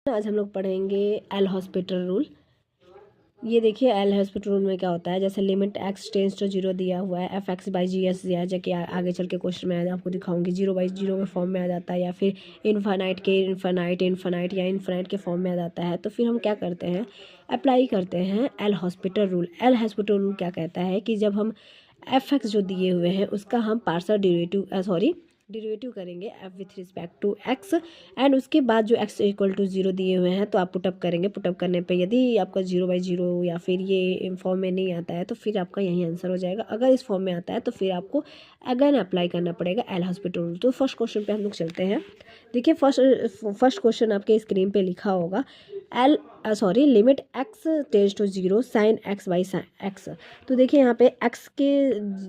आज हम लोग पढ़ेंगे एल हॉस्पिटल रूल। ये देखिए एल हॉस्पिटल रूल में क्या होता है, जैसे limit x tends to zero दिया हुआ है, f x by g s दिया है, जबकि आगे चल के क्वेश्चन में आपको दिखाऊंगी जीरो बाई जीरो के फॉर्म में आ जाता है, या फिर इनफाइनाइट के इनफाइनाइट या इनफाइनाइट के फॉर्म में आ जाता है। तो फिर हम क्या करते हैं, अप्लाई करते हैं L hospital rule. L'Hospital rule क्या कहता है कि जब हम एफ एक्स जो दिए हुए हैं उसका हम पार्शियल डेरिवेटिव करेंगे f with respect to x, and उसके बाद जो एक्स इक्वल टू जीरो दिए हुए हैं तो आप पुटअप करेंगे। पुटअप करने पे यदि आपका जीरो बाई जीरो या फिर ये फॉर्म में नहीं आता है तो फिर आपका यही आंसर हो जाएगा। अगर इस फॉर्म में आता है तो फिर आपको अगेन अप्लाई करना पड़ेगा एल हॉस्पिटल रूल। तो फर्स्ट क्वेश्चन पे हम लोग चलते हैं। देखिए फर्स्ट क्वेश्चन आपके स्क्रीन पे लिखा होगा limit x tends to zero sine x by sine x. तो देखिए यहाँ पे एक्स के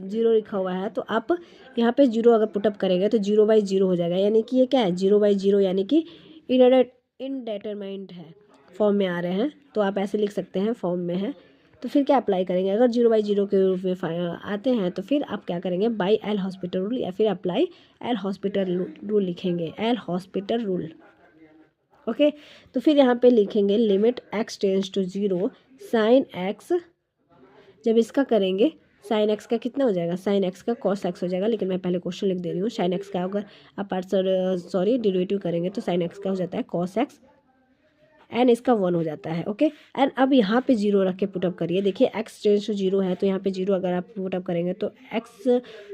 जीरो लिखा हुआ है, तो आप यहाँ पे जीरो अगर पुटअप करेंगे तो जीरो बाई जीरो हो जाएगा, यानी कि ये क्या है, जीरो बाई जीरो, यानी कि इनडेटरमाइंड है, फॉर्म में आ रहे हैं तो आप ऐसे लिख सकते हैं फॉर्म में है। तो फिर क्या अप्लाई करेंगे, अगर जीरो बाई जीरो के रूप में आते हैं तो फिर आप क्या करेंगे, बाई एल हॉस्पिटल रूल या फिर अप्लाई एल हॉस्पिटल रूल लिखेंगे, एल हॉस्पिटल रूल। ओके, तो फिर यहाँ पे लिखेंगे limit x tends to zero sine x. जब इसका करेंगे साइन एक्स का कितना हो जाएगा, साइन एक्स का कॉस एक्स हो जाएगा, लेकिन मैं पहले क्वेश्चन लिख दे रही हूँ। साइन एक्स का अगर आप डेरिवेटिव करेंगे तो साइन एक्स का हो जाता है कॉस एक्स, एन इसका वन हो जाता है। ओके, एंड अब यहाँ पे जीरो रख के पुटअप करिए। देखिए एक्स टेंस टू जीरो है तो यहाँ पे जीरो अगर आप पुटअप करेंगे तो एक्स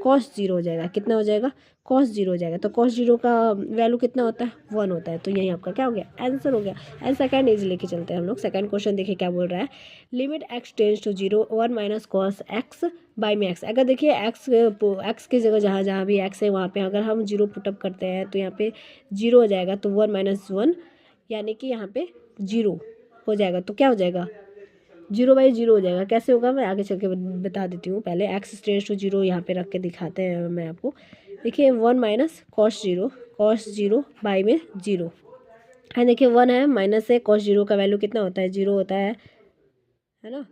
कॉस जीरो हो जाएगा। कितना हो जाएगा, कॉस जीरो हो जाएगा। तो कॉस जीरो का वैल्यू कितना होता है, वन होता है। तो यही आपका क्या हो गया, आंसर हो गया। एंड सेकंड इज लेके चलते हैं हम लोग। सेकंड क्वेश्चन देखिए क्या बोल रहा है, limit x tends to zero one minus cos x by में एक्स। अगर देखिए एक्स की जगह जहाँ जहाँ भी एक्स है वहाँ पे अगर हम जीरो पुटअप करते हैं तो यहाँ पे जीरो हो जाएगा, तो वन माइनस वन यानी कि यहाँ पे जीरो हो जाएगा। तो क्या हो जाएगा, जीरो बाई जीरो हो जाएगा। कैसे होगा मैं आगे चल के बता देती हूँ, पहले एक्स टेंस टू जीरो यहाँ पे रख के दिखाते हैं मैं आपको। देखिए one minus cos zero by में जीरो है। देखिए वन है, माइनस है, कॉस जीरो का वैल्यू कितना होता है, जीरो होता है ना।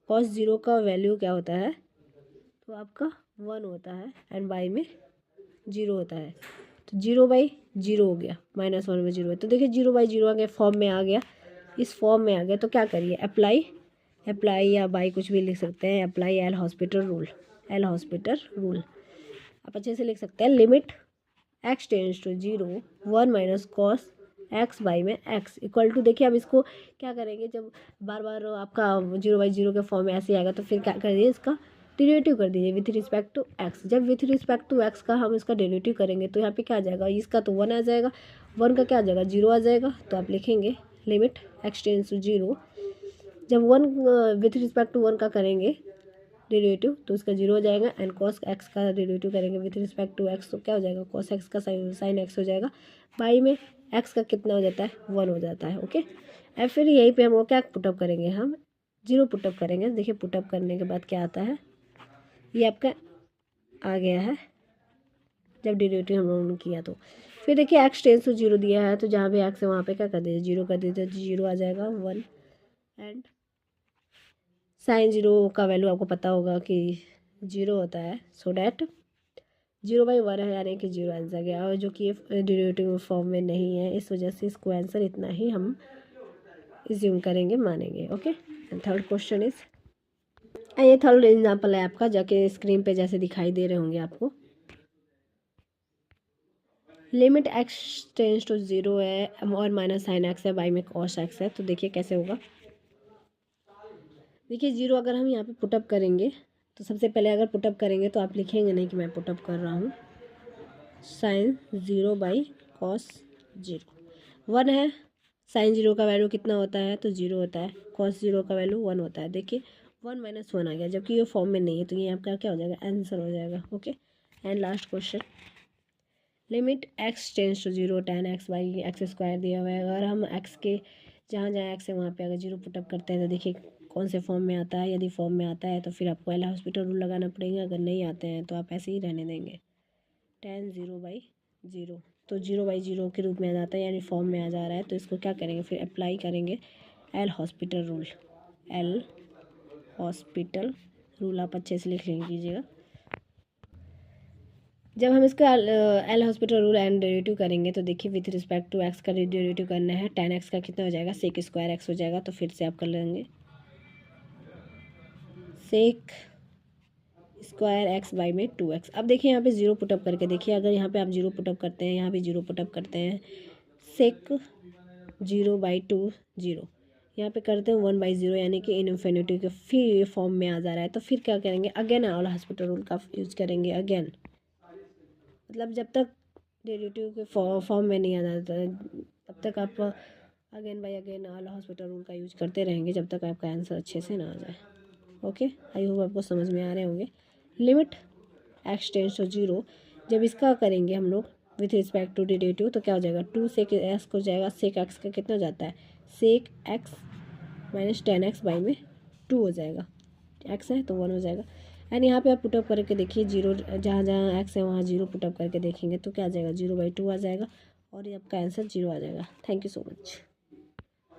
कॉस जीरो का वैल्यू क्या होता है, तो आपका वन होता है, एंड बाई में जीरो होता है। तो जीरो बाई जीरो हो गया, माइनस वन में जीरो है। तो देखिए जीरो बाई जीरो आ गया, फॉर्म में आ गया, इस फॉर्म में आ गया। तो क्या करिए, अप्लाई या बाई कुछ भी लिख सकते हैं, apply L'Hospital rule. L'Hospital rule आप अच्छे से लिख सकते हैं। Limit x tends to zero one minus cos x by में एक्स इक्वल टू, देखिए अब इसको क्या करेंगे, जब बार बार आपका जीरो बाई जीरो के फॉर्म में ऐसे आएगा तो फिर क्या करिए, इसका डेरिवेटिव कर दीजिए विथ रिस्पेक्ट टू एक्स। जब विथ रिस्पेक्ट टू एक्स का हम इसका डेरिवेटिव करेंगे तो यहाँ पे क्या आ जाएगा, इसका तो वन आ जाएगा, वन का क्या आ जाएगा, जीरो आ जाएगा। तो आप लिखेंगे limit x tends to zero, जब one with respect to one का करेंगे डेरिवेटिव तो उसका जीरो हो जाएगा, एंड कॉस एक्स का डेरिवेटिव करेंगे विथ रिस्पेक्ट टू एक्स तो क्या हो जाएगा, कॉस एक्स का साइन एक्स हो जाएगा। बाई में एक्स का कितना हो जाता है, वन हो जाता है। ओके, और फिर यहीं पे हम वो क्या पुटअप करेंगे, हम जीरो पुटअप करेंगे। देखिए पुटअप करने के बाद क्या आता है, ये आपका आ गया है जब डेरिवेटिव हम लोगों ने किया। तो फिर देखिए एक्स टेंस टू जीरो दिया है तो जहाँ भी एक्स है वहाँ पे क्या कर दीजिए, जीरो कर दीजिए, जीरो आ जाएगा वन, एंड साइन जीरो का वैल्यू आपको पता होगा कि जीरो होता है, so that zero by one है, यानी कि जीरो आंसर गया, और जो कि डेरिवेटिव फॉर्म में नहीं है, इस वजह से इसको आंसर इतना ही हम इज्यूम करेंगे, मानेंगे। ओके, थर्ड क्वेश्चन इज, ये थर्ड एग्जाम्पल है आपका, जाके स्क्रीन पे जैसे दिखाई दे रहे होंगे आपको। Limit x tends to zero है और माइनस साइन एक्स है, बाई में कॉस एक्स है। तो देखिए कैसे होगा, देखिए जीरो अगर हम यहाँ पे पुटअप करेंगे तो सबसे पहले अगर पुटअप करेंगे तो आप लिखेंगे नहीं कि मैं पुटअप कर रहा हूँ, sine zero by cos zero. One है, साइन जीरो का वैल्यू कितना होता है, तो जीरो होता है, कॉस जीरो का वैल्यू वन होता है। देखिए वन माइनस वन आ गया, जबकि ये फॉर्म में नहीं है, तो ये आपका क्या हो जाएगा, आंसर हो जाएगा। Okay, and last question, limit x tends to zero tan x by x square दिया हुआ है। अगर हम एक्स के जहाँ जहाँ एक्स है वहाँ पे अगर जीरो पुटअप करते हैं तो देखिए कौन से फॉर्म में आता है। यदि फॉर्म में आता है तो फिर आपको एल हॉस्पिटल रूल लगाना पड़ेगा, अगर नहीं आते हैं तो आप ऐसे ही रहने देंगे, टेन जीरो बाई जीरो। तो जीरो बाई जीरो के रूप में आ जाता है, यानी फॉर्म में आ जा रहा है। तो इसको क्या करेंगे, फिर अप्लाई करेंगे L hospital rule. L'Hospital rule आप अच्छे से लिख लीजिएगा। जब हम इसका L hospital rule and derivative करेंगे तो देखिए विथ रिस्पेक्ट टू एक्स का डेरिवेटिव करना है, tan x का कितना हो जाएगा, सेक स्क्वायर एक्स हो जाएगा। तो फिर से आप कर लेंगे सेक स्क्वायर एक्स बाई में 2x। अब देखिए यहाँ पे जीरो पुटअप करके देखिए, अगर यहाँ पे आप जीरो पुटअप करते हैं, यहाँ भी जीरो पुटअप करते हैं, सेक 0/2 जीरो, यहाँ पे करते हैं 1/0, यानी कि इनफिनिटी के फिर फॉर्म में आ जा रहा है। तो फिर क्या करेंगे, अगेन एल हॉस्पिटल रूल का यूज करेंगे अगेन, मतलब जब तक डेरिवेटिव के फॉर्म में नहीं आ जाता है तब तक आप again by again L'Hospital rule का यूज करते रहेंगे जब तक आपका आंसर अच्छे से ना आ जाए। ओके, आई होप आपको समझ में आ रहे होंगे। लिमिट एक्स टेंड्स टू 0, जब इसका करेंगे हम लोग विथ रिस्पेक्ट टू डेरिवेटिव तो क्या हो जाएगा, 2 सेक एक्स को जाएगा, सेक एक्स का कितना हो जाता है, sec x minus tan x by में 2 हो जाएगा, एक्स है तो 1 हो जाएगा। एंड यहाँ पे आप पुटअप करके देखिए, जीरो जहाँ जहाँ एक्स है वहाँ जीरो पुटअप करके देखेंगे तो क्या आ जाएगा, 0/2 आ जाएगा और ये आपका आंसर 0 आ जाएगा। Thank you so much.